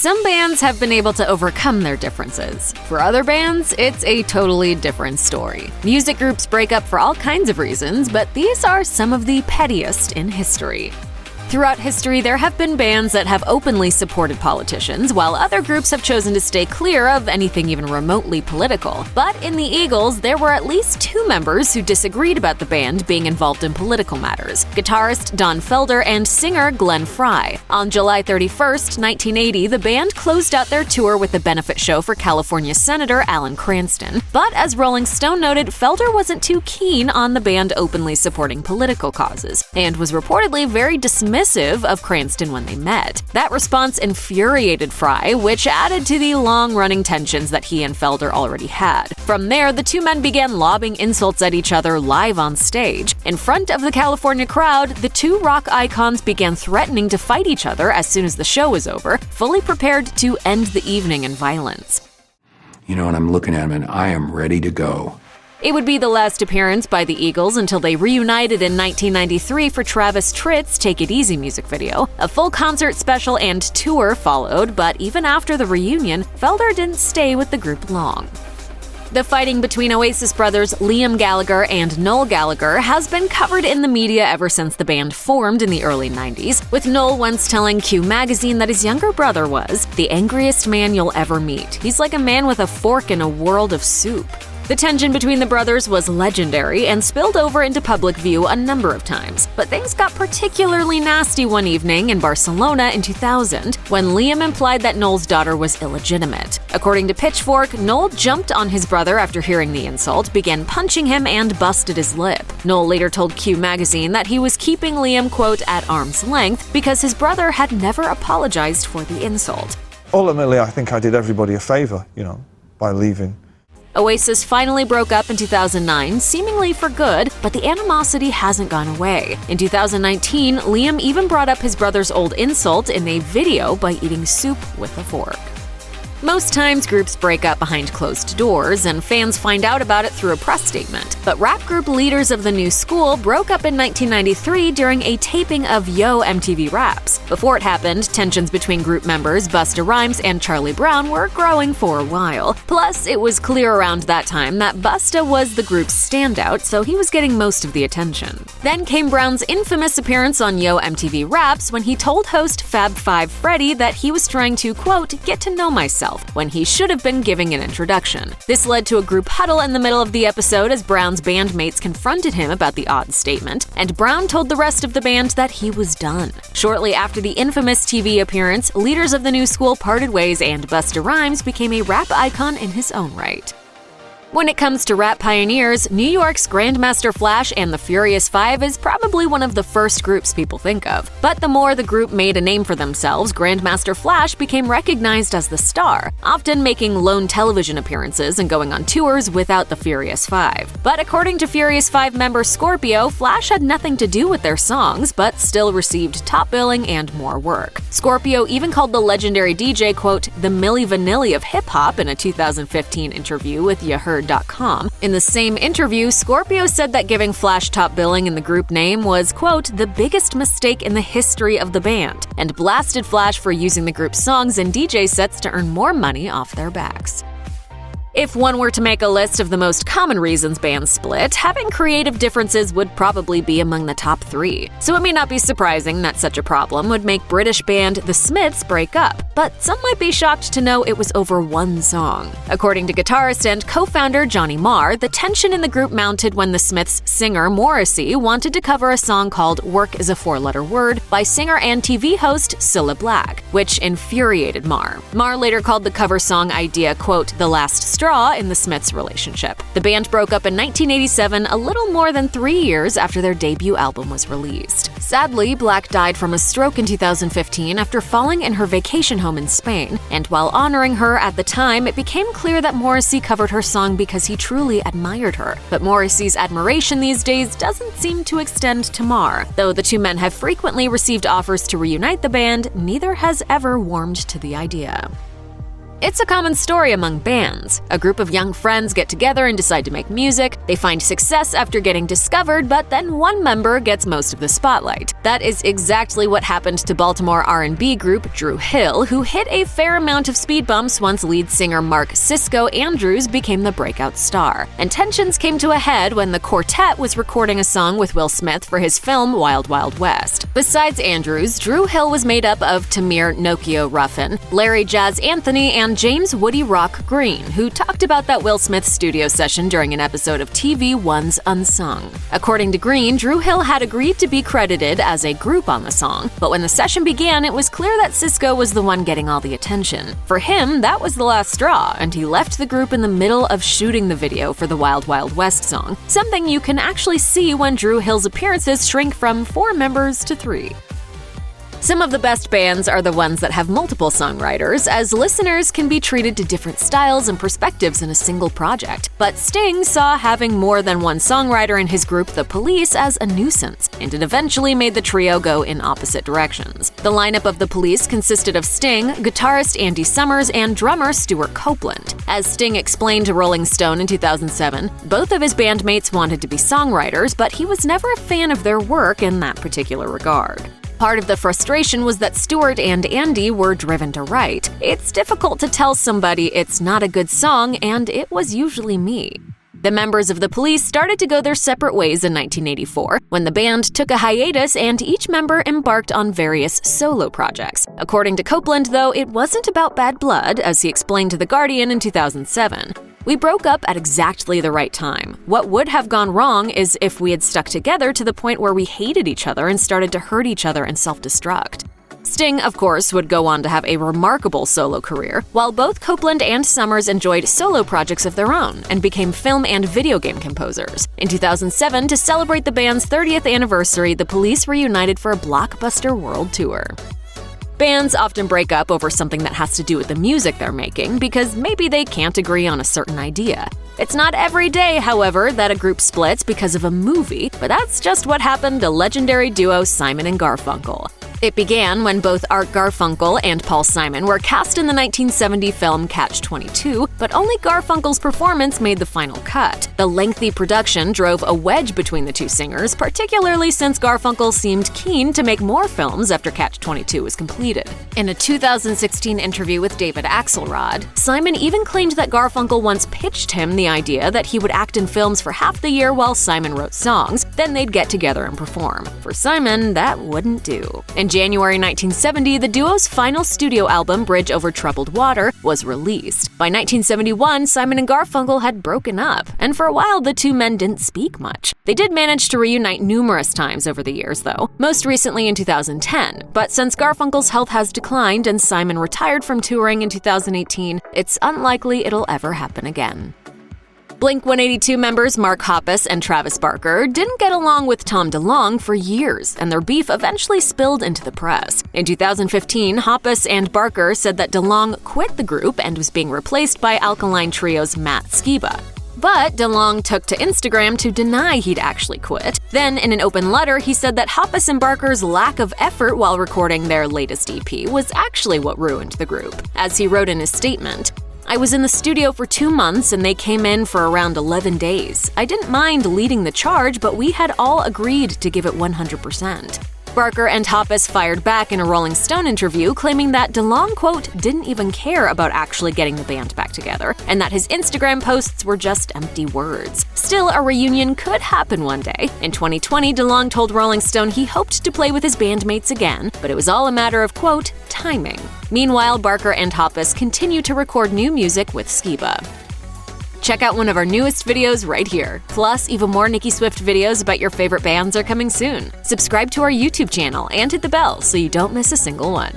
Some bands have been able to overcome their differences. For other bands, it's a totally different story. Music groups break up for all kinds of reasons, but these are some of the pettiest in history. Throughout history, there have been bands that have openly supported politicians, while other groups have chosen to stay clear of anything even remotely political. But in the Eagles, there were at least two members who disagreed about the band being involved in political matters: guitarist Don Felder and singer Glenn Frey. On July 31st, 1980, the band closed out their tour with a benefit show for California Senator Alan Cranston. But as Rolling Stone noted, Felder wasn't too keen on the band openly supporting political causes, and was reportedly very dismissive of Cranston when they met. That response infuriated Frey, which added to the long-running tensions that he and Felder already had. From there, the two men began lobbing insults at each other live on stage. In front of the California crowd, the two rock icons began threatening to fight each other as soon as the show was over, fully prepared to end the evening in violence. And I'm looking at him and I am ready to go. It would be the last appearance by the Eagles until they reunited in 1993 for Travis Tritt's Take It Easy music video. A full concert special and tour followed, but even after the reunion, Felder didn't stay with the group long. The fighting between Oasis brothers Liam Gallagher and Noel Gallagher has been covered in the media ever since the band formed in the early 90s, with Noel once telling Q magazine that his younger brother was the angriest man you'll ever meet. He's like a man with a fork in a world of soup. The tension between the brothers was legendary and spilled over into public view a number of times. But things got particularly nasty one evening in Barcelona in 2000 when Liam implied that Noel's daughter was illegitimate. According to Pitchfork, Noel jumped on his brother after hearing the insult, began punching him, and busted his lip. Noel later told Q magazine that he was keeping Liam, quote, at arm's length because his brother had never apologized for the insult. Ultimately, I think I did everybody a favor, by leaving. Oasis finally broke up in 2009, seemingly for good, but the animosity hasn't gone away. In 2019, Liam even brought up his brother's old insult in a video by eating soup with a fork. Most times, groups break up behind closed doors, and fans find out about it through a press statement. But rap group Leaders of the New School broke up in 1993 during a taping of Yo! MTV Raps. Before it happened, tensions between group members Busta Rhymes and Charlie Brown were growing for a while. Plus, it was clear around that time that Busta was the group's standout, so he was getting most of the attention. Then came Brown's infamous appearance on Yo! MTV Raps when he told host Fab Five Freddy that he was trying to, quote, get to know myself, when he should have been giving an introduction. This led to a group huddle in the middle of the episode as Brown's bandmates confronted him about the odd statement, and Brown told the rest of the band that he was done. Shortly after the infamous TV appearance, Leaders of the New School parted ways and Busta Rhymes became a rap icon in his own right. When it comes to rap pioneers, New York's Grandmaster Flash and the Furious Five is probably one of the first groups people think of. But the more the group made a name for themselves, Grandmaster Flash became recognized as the star, often making lone television appearances and going on tours without the Furious Five. But according to Furious Five member Scorpio, Flash had nothing to do with their songs, but still received top billing and more work. Scorpio even called the legendary DJ, quote, the Milli Vanilli of hip-hop in a 2015 interview with YaHeard.com. In the same interview, Scorpio said that giving Flash top billing in the group name was, quote, the biggest mistake in the history of the band, and blasted Flash for using the group's songs and DJ sets to earn more money off their backs. If one were to make a list of the most common reasons bands split, having creative differences would probably be among the top 3. So it may not be surprising that such a problem would make British band The Smiths break up, but some might be shocked to know it was over one song. According to guitarist and co-founder Johnny Marr, the tension in the group mounted when The Smiths' singer Morrissey wanted to cover a song called Work is a Four-Letter Word by singer and TV host Cilla Black, which infuriated Marr. Marr later called the cover song idea, quote, the last straw in the Smiths' relationship. The band broke up in 1987, a little more than 3 years after their debut album was released. Sadly, Black died from a stroke in 2015 after falling in her vacation home in Spain, and while honoring her at the time, it became clear that Morrissey covered her song because he truly admired her. But Morrissey's admiration these days doesn't seem to extend to Marr. Though the two men have frequently received offers to reunite the band, neither has ever warmed to the idea. It's a common story among bands. A group of young friends get together and decide to make music. They find success after getting discovered, but then one member gets most of the spotlight. That is exactly what happened to Baltimore R&B group Dru Hill, who hit a fair amount of speed bumps once lead singer Mark "Sisqó" Andrews became the breakout star. And tensions came to a head when the quartet was recording a song with Will Smith for his film Wild Wild West. Besides Andrews, Dru Hill was made up of Tamir Nokio Ruffin, Larry Jazz Anthony, and James Woody Rock Green, who talked about that Will Smith studio session during an episode of TV One's Unsung. According to Green, Dru Hill had agreed to be credited as a group on the song, but when the session began, it was clear that Sisqó was the one getting all the attention. For him, that was the last straw, and he left the group in the middle of shooting the video for the Wild Wild West song, something you can actually see when Dru Hill's appearances shrink from 4 members to 3. Some of the best bands are the ones that have multiple songwriters, as listeners can be treated to different styles and perspectives in a single project. But Sting saw having more than one songwriter in his group The Police as a nuisance, and it eventually made the trio go in opposite directions. The lineup of The Police consisted of Sting, guitarist Andy Summers, and drummer Stuart Copeland. As Sting explained to Rolling Stone in 2007, both of his bandmates wanted to be songwriters, but he was never a fan of their work in that particular regard. Part of the frustration was that Stuart and Andy were driven to write. It's difficult to tell somebody it's not a good song, and it was usually me. The members of The Police started to go their separate ways in 1984, when the band took a hiatus and each member embarked on various solo projects. According to Copeland, though, it wasn't about bad blood, as he explained to The Guardian in 2007. We broke up at exactly the right time. What would have gone wrong is if we had stuck together to the point where we hated each other and started to hurt each other and self-destruct. Sting, of course, would go on to have a remarkable solo career, while both Copeland and Summers enjoyed solo projects of their own and became film and video game composers. In 2007, to celebrate the band's 30th anniversary, The Police reunited for a blockbuster world tour. Bands often break up over something that has to do with the music they're making because maybe they can't agree on a certain idea. It's not every day, however, that a group splits because of a movie, but that's just what happened to legendary duo Simon and Garfunkel. It began when both Art Garfunkel and Paul Simon were cast in the 1970 film Catch-22, but only Garfunkel's performance made the final cut. The lengthy production drove a wedge between the two singers, particularly since Garfunkel seemed keen to make more films after Catch-22 was completed. In a 2016 interview with David Axelrod, Simon even claimed that Garfunkel once pitched him the idea that he would act in films for half the year while Simon wrote songs, then they'd get together and perform. For Simon, that wouldn't do. In January 1970, the duo's final studio album, Bridge Over Troubled Water, was released. By 1971, Simon and Garfunkel had broken up, and for a while the two men didn't speak much. They did manage to reunite numerous times over the years, though, most recently in 2010. But since Garfunkel's health has declined and Simon retired from touring in 2018, it's unlikely it'll ever happen again. Blink-182 members Mark Hoppus and Travis Barker didn't get along with Tom DeLonge for years, and their beef eventually spilled into the press. In 2015, Hoppus and Barker said that DeLonge quit the group and was being replaced by Alkaline Trio's Matt Skiba. But DeLonge took to Instagram to deny he'd actually quit. Then, in an open letter, he said that Hoppus and Barker's lack of effort while recording their latest EP was actually what ruined the group. As he wrote in his statement, "I was in the studio for 2 months and they came in for around 11 days. I didn't mind leading the charge, but we had all agreed to give it 100%. Barker and Hoppus fired back in a Rolling Stone interview, claiming that DeLonge, quote, didn't even care about actually getting the band back together, and that his Instagram posts were just empty words. Still, a reunion could happen one day. In 2020, DeLonge told Rolling Stone he hoped to play with his bandmates again, but it was all a matter of, quote, timing. Meanwhile, Barker and Hoppus continue to record new music with Skiba. Check out one of our newest videos right here. Plus, even more Nicki Swift videos about your favorite bands are coming soon. Subscribe to our YouTube channel and hit the bell so you don't miss a single one.